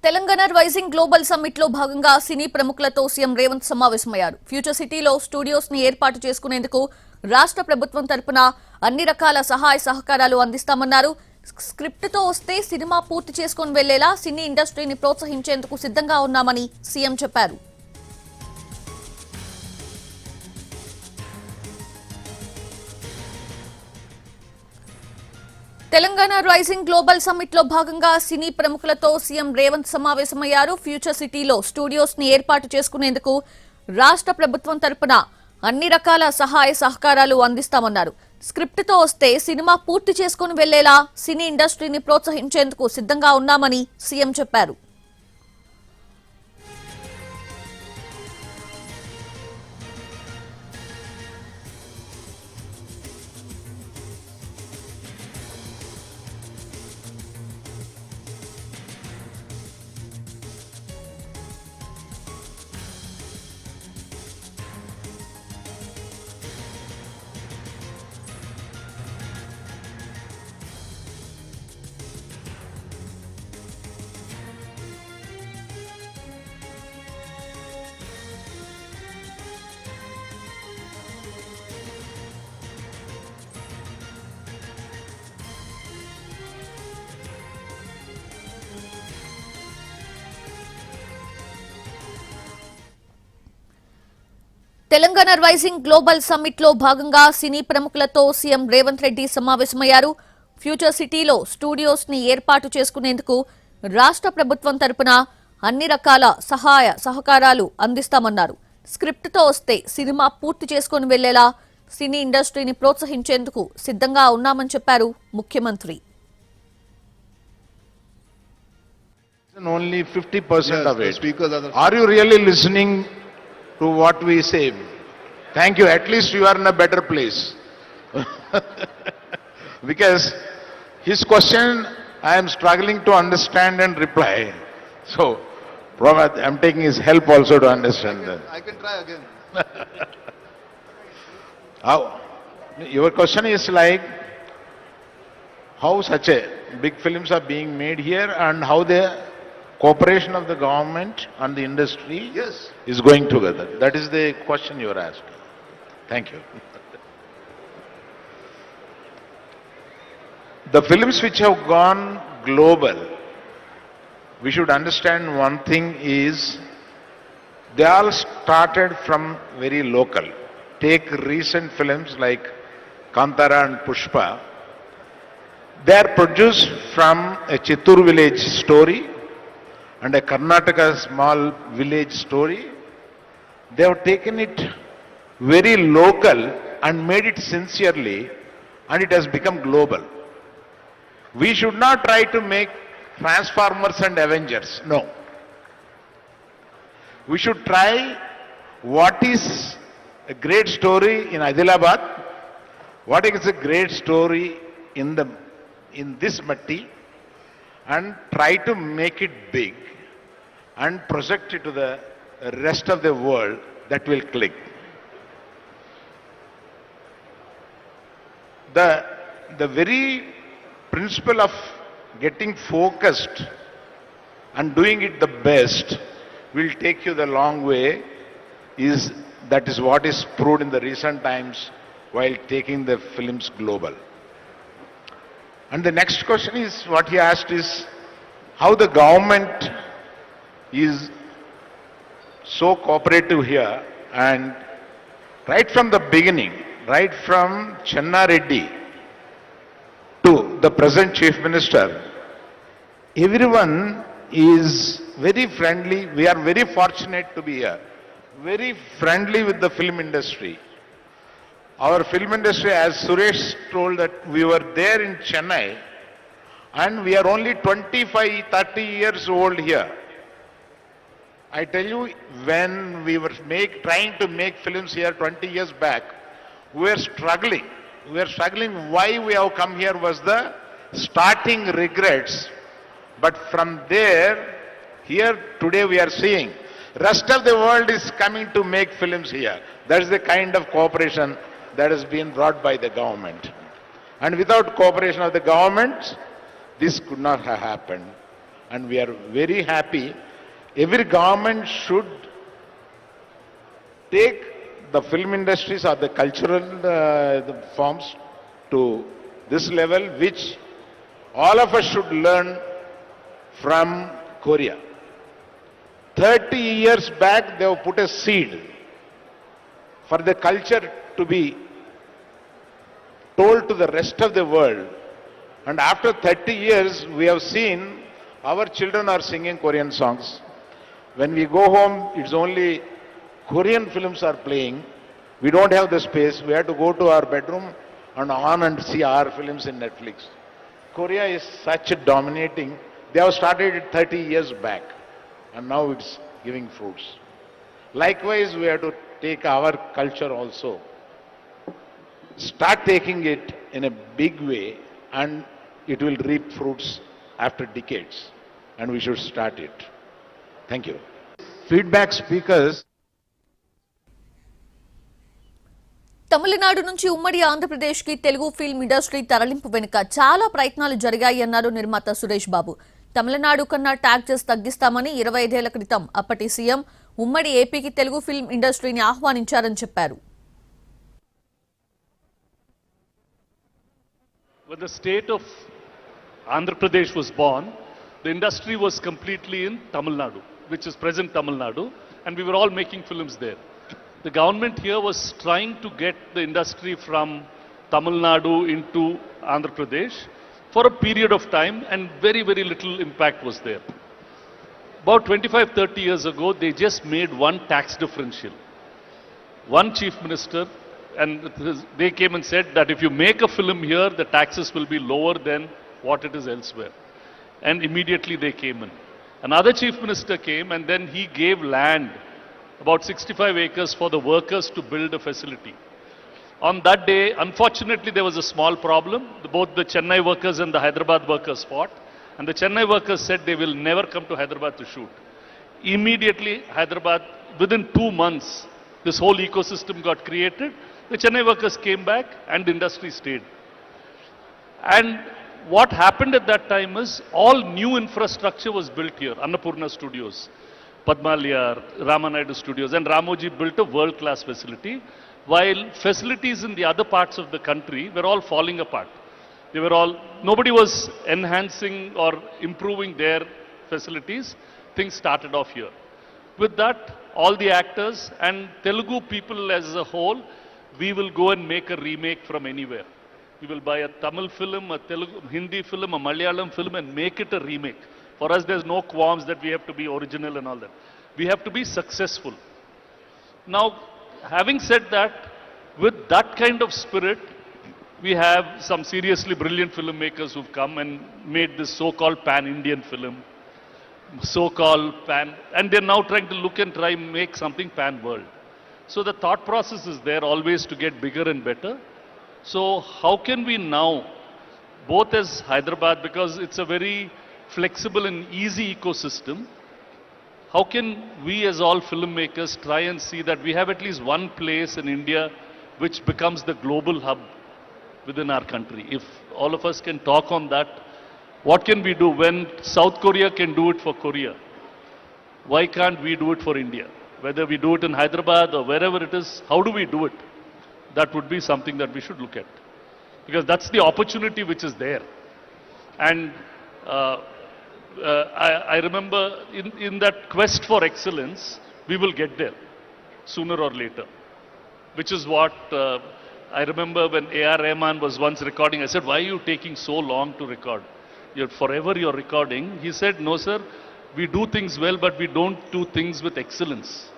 Telangana Rising Global Summit లో భాగంగా సినీ ప్రముఖులతో సీఎం రేవంత్ సమావేశమయ్యారు. ఫ్యూచర్ సిటీలో స్టూడియోస్ ని ఏర్పాటు చేసుకునేందుకు రాష్ట్ర ప్రభుత్వం తరపున అన్ని రకాల సహాయ సహకారాలు అందిస్తామన్నారు. స్క్రిప్ట్ తో వస్తే సినిమా పూర్తి చేసుకొని వెళ్లేలా సినీ ఇండస్ట్రీని ప్రోత్సహించేందుకు సిద్ధంగా ఉన్నామని సీఎం చెప్పారు. తెలంగాణ రైజింగ్ గ్లోబల్ సమ్మిట్ లో భాగంగా సినీ ప్రముఖులతో సీఎం రేవంత్ సమావేశమయ్యారు. ఫ్యూచర్ సిటీలో స్టూడియోస్ ని ఏర్పాటు చేసుకునేందుకు రాష్ట్ర ప్రభుత్వం తరపున అన్ని రకాల సహాయ సహకారాలు అందిస్తామన్నారు. స్క్రిప్ట్ తో వస్తే సినిమా పూర్తి చేసుకుని వెళ్లేలా సినీ ఇండస్ట్రీని ప్రోత్సహించేందుకు సిద్ధంగా ఉన్నామని సీఎం చెప్పారు. తెలంగాణ రైజింగ్ గ్లోబల్ సమ్మిట్ లో భాగంగా సినీ ప్రముఖులతో సీఎం రేవంత్ రెడ్డి సమావేశమయ్యారు. ఫ్యూచర్ సిటీలో స్టూడియోస్ ని ఏర్పాటు చేసుకునేందుకు రాష్ట్ర ప్రభుత్వం తరపున అన్ని రకాల సహాయ సహకారాలు అందిస్తామన్నారు. స్క్రిప్ట్ తో వస్తే సినిమా పూర్తి చేసుకుని వెళ్లేలా సినీ ఇండస్ట్రీని ప్రోత్సహించేందుకు సిద్ధంగా ఉన్నామని చెప్పారు ముఖ్యమంత్రి. Only 50% of it. Are you really listening to what we say? Thank you. At least you are in a better place. Because his question I am struggling to understand and reply. So, Prabhat, I am taking his help also to understand that. I can try again. How? Your question is like, how such a big films are being made here and how the cooperation of the government and the industry is going together. That is the question you are asking. Thank you. The films which have gone global, we should understand one thing is they all started from very local. Take recent films like Kantara and Pushpa. They are produced from a Chittur village story and a Karnataka small village story. They have taken it very local and made it sincerely, and it has become global. We should not try to make Transformers and Avengers. No. We should try what is a great story in Adilabad, what is a great story in this matti, and try to make it big and project it to the rest of the world. That will click. The very principle of getting focused and doing it the best will take you the long way. That is what is proved in the recent times while taking the films global. And the next question is, what he asked is, how the government is so cooperative here, and right from the beginning, right from Channa Reddy to the present Chief Minister, everyone is very friendly. We are very fortunate to be here. Very friendly with the film industry. Our film industry, as Suresh told, that we were there in Chennai and we are only 25-30 years old here. I tell you, when we were trying to make films here 20 years back, we were struggling. We were struggling. Why we have come here was the starting regrets. But from there, here today we are seeing, rest of the world is coming to make films here. That is the kind of cooperation that has been brought by the government. And without cooperation of the government, this could not have happened. and we are very happy. Every government should take the film industries or the cultural the forms to this level, which all of us should learn from Korea. 30 years back, they have put a seed for the culture to be told to the rest of the world. And after 30 years, we have seen our children are singing Korean songs. When we go home, it's only Korean films are playing. We don't have the space. We have to go to our bedroom and on and see our films in Netflix. Korea is such a dominating. They have started it 30 years back, and now it's giving fruits. Likewise, we have to take our culture also. Start taking it in a big way, and it will reap fruits after decades. And we should start it. Thank you. Feedback speakers. Tamil Nadu నుంచి ఉమ్మడి ఆంధ్రప్రదేశ్కి Telugu film industry తరలింపు వెనుక చాలా ప్రయత్నాలు జరిగాయి అన్నారు నిర్మాత సురేష్ బాబు. తమిళనాడు కన్నా ట్యాక్సెస్ తగ్గిస్తామని 25 ఏళ్ల క్రితం అప్పటి సీఎం ఉమ్మడి ఏపీకి తెలుగు ఫిల్మ్ ఇండస్ట్రీని ఆహ్వానించారని చెప్పారు. When the state of Andhra Pradesh was born, the industry was completely in Tamil Nadu, which is present Tamil Nadu, and we were all making films there. The government here was trying to get the industry from Tamil Nadu into Andhra Pradesh for a period of time, and very, very little impact was there. About 25-30 years ago, they just made one tax differential. One chief minister, and they came and said that if you make a film here, the taxes will be lower than what it is elsewhere. And immediately they came in. Another chief minister came, and then he gave land, about 65 acres, for the workers to build a facility. On that day, unfortunately, there was a small problem. Both the Chennai workers and the Hyderabad workers fought, and the Chennai workers said they will never come to Hyderabad to shoot. Immediately, Hyderabad, within 2 months, this whole ecosystem got created. The Chennai workers came back and the industry stayed. And what happened at that time is all new infrastructure was built here. Annapurna Studios, Padmalya, Ramanaidu Studios, and Ramoji built a world-class facility, while facilities in the other parts of the country were all falling apart. They were all, nobody was enhancing or improving their facilities. Things started off here. With that, all the actors and Telugu people as a whole, we will go and make a remake from anywhere. We will buy a Tamil film, a Telugu, Hindi film, a Malayalam film, and make it a remake. For us, there's no qualms that we have to be original and all that. We have to be successful. Now, having said that, with that kind of spirit, we have some seriously brilliant filmmakers who've come and made this so-called pan-Indian film, so-called pan, and they're now trying to look and try and make something pan-world. So the thought process is there always to get bigger and better. So how can we now, both as Hyderabad, because it's a very flexible and easy ecosystem, how can we as all filmmakers try and see that we have at least one place in India which becomes the global hub within our country? If all of us can talk on that, what can we do when South Korea can do it for Korea? Why can't we do it for India? Whether we do it in Hyderabad or wherever it is, how do we do it? That would be something that we should look at. Because that's the opportunity which is there. And I remember in that quest for excellence, we will get there sooner or later. Which is what I remember when A.R. Rahman was once recording. I said, why are you taking so long to record? Forever you're recording. He said, no sir, we do things well, but we don't do things with excellence.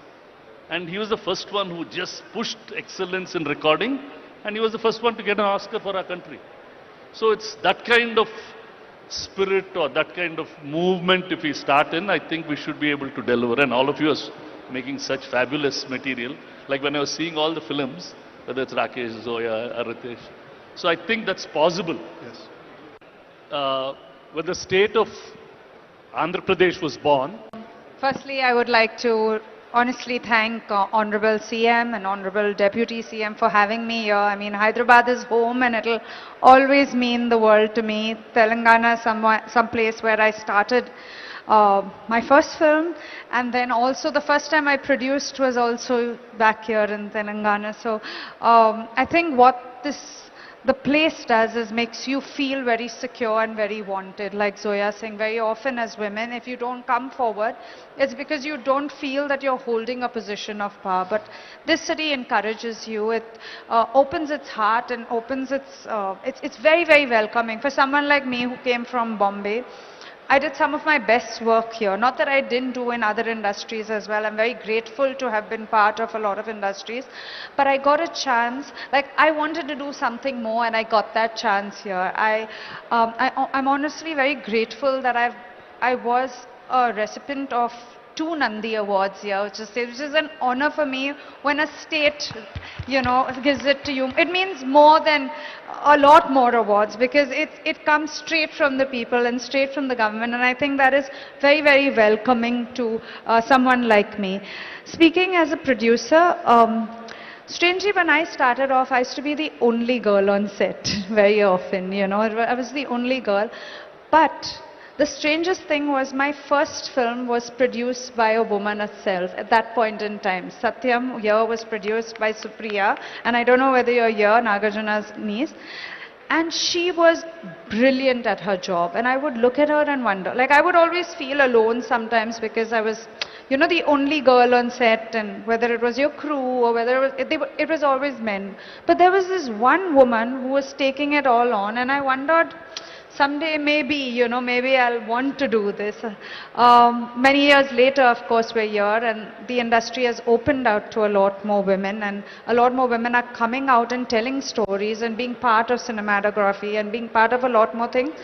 And he was the first one who just pushed excellence in recording, and he was the first one to get an Oscar for our country. So it's that kind of spirit or that kind of movement if we start in, I think we should be able to deliver. And all of you are making such fabulous material. Like when I was seeing all the films, whether it's Rakesh, Zoya, Aritesh. So I think that's possible. Yes. When the state of Andhra Pradesh was born. Firstly, I would like to honestly thank Honorable CM and Honorable Deputy CM for having me here. I mean, Hyderabad is home and it'll always mean the world to me. Telangana, some place where I started my first film, and then also the first time I produced was also back here in Telangana. So I think what the place does is makes you feel very secure and very wanted. Like Zoya saying, very often as women, if you don't come forward, it's because you don't feel that you're holding a position of power. But this city encourages you. It opens its heart and opens it's very, very welcoming. For someone like me who came from Bombay, I did some of my best work here. Not that I didn't do in other industries as well. I'm very grateful to have been part of a lot of industries. But I got a chance, like I wanted to do something more and I got that chance here. I'm honestly very grateful that I was a recipient of 2 Nandi Awards here, which is an honor for me when a state, gives it to you. It means more than a lot more awards because it comes straight from the people and straight from the government, and I think that is very, very welcoming to someone like me. Speaking as a producer, strangely, when I started off, I used to be the only girl on set very often, I was the only girl. But the strangest thing was my first film was produced by a woman herself at that point in time. Satyam here was produced by Supriya, and I don't know whether you're here, Nagarjuna's niece. And she was brilliant at her job. And I would look at her and wonder, like I would always feel alone sometimes because I was, the only girl on set, and whether it was your crew or whether it was always men. But there was this one woman who was taking it all on, and I wondered, someday maybe I'll want to do this. Many years later, of course, we're here and the industry has opened out to a lot more women, and a lot more women are coming out and telling stories and being part of cinematography and being part of a lot more things.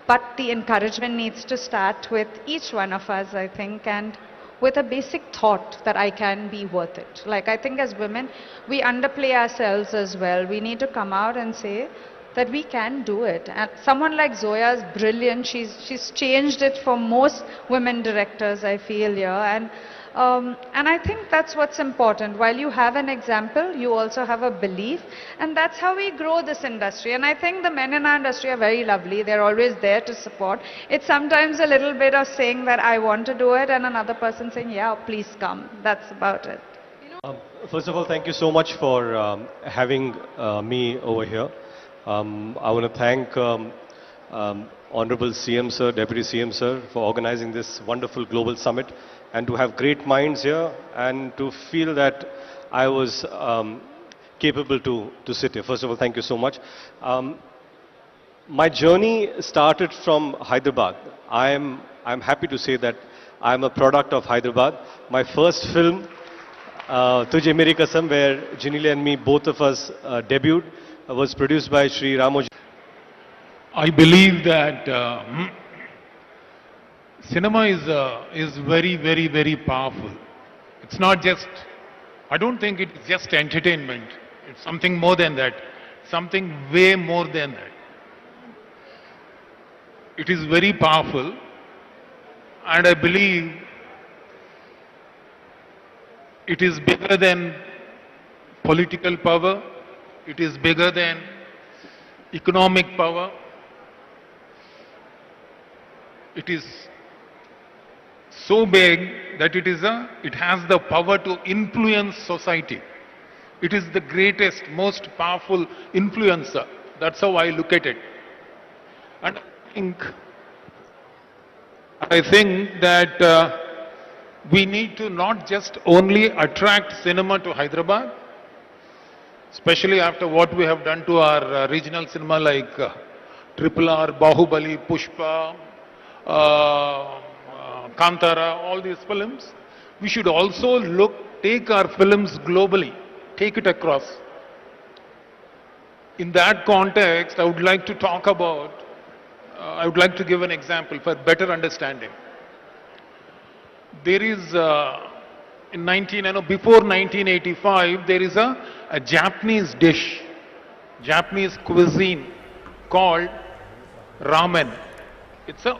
But the encouragement needs to start with each one of us, I think, and with a basic thought that I can be worth it. Like I think as women, we underplay ourselves as well. We need to come out and say that we can do it. And someone like Zoya is brilliant. She's changed it for most women directors, I feel, and I think that's what's important. While you have an example, you also have a belief, and that's how we grow this industry. And I think the men in our industry are very lovely. They're always there to support. It's sometimes a little bit of saying that I want to do it, and another person saying, yeah, please come. That's about it. First of all, thank you so much for having me over here. I want to thank Honorable CM Sir, Deputy CM Sir for organizing this wonderful global summit, and to have great minds here and to feel that I was capable to sit here. First of all, thank you so much. My journey started from Hyderabad. I'm happy to say that I'm a product of Hyderabad. My first film, Tujhe Meri Kasam, where Janila and me, both of us debuted, was produced by Sri Ramoji. I believe that cinema is very, very, very powerful. It's not just, I don't think it's just entertainment. It's something more than that, something way more than that. It is very powerful, and I believe it is bigger than political power. It is bigger than economic power. It is so big that it has the power to influence society. It is the greatest, most powerful influencer. That's how I look at it. And I think that we need to not just only attract cinema to Hyderabad, especially after what we have done to our regional cinema like Triple R, Bahubali, Pushpa, Kantara, all these films. We should also take our films globally, take it across. In that context, I would like to talk about, I would like to give an example for better understanding. There is before 1985, there is a Japanese dish, Japanese cuisine called ramen. It's a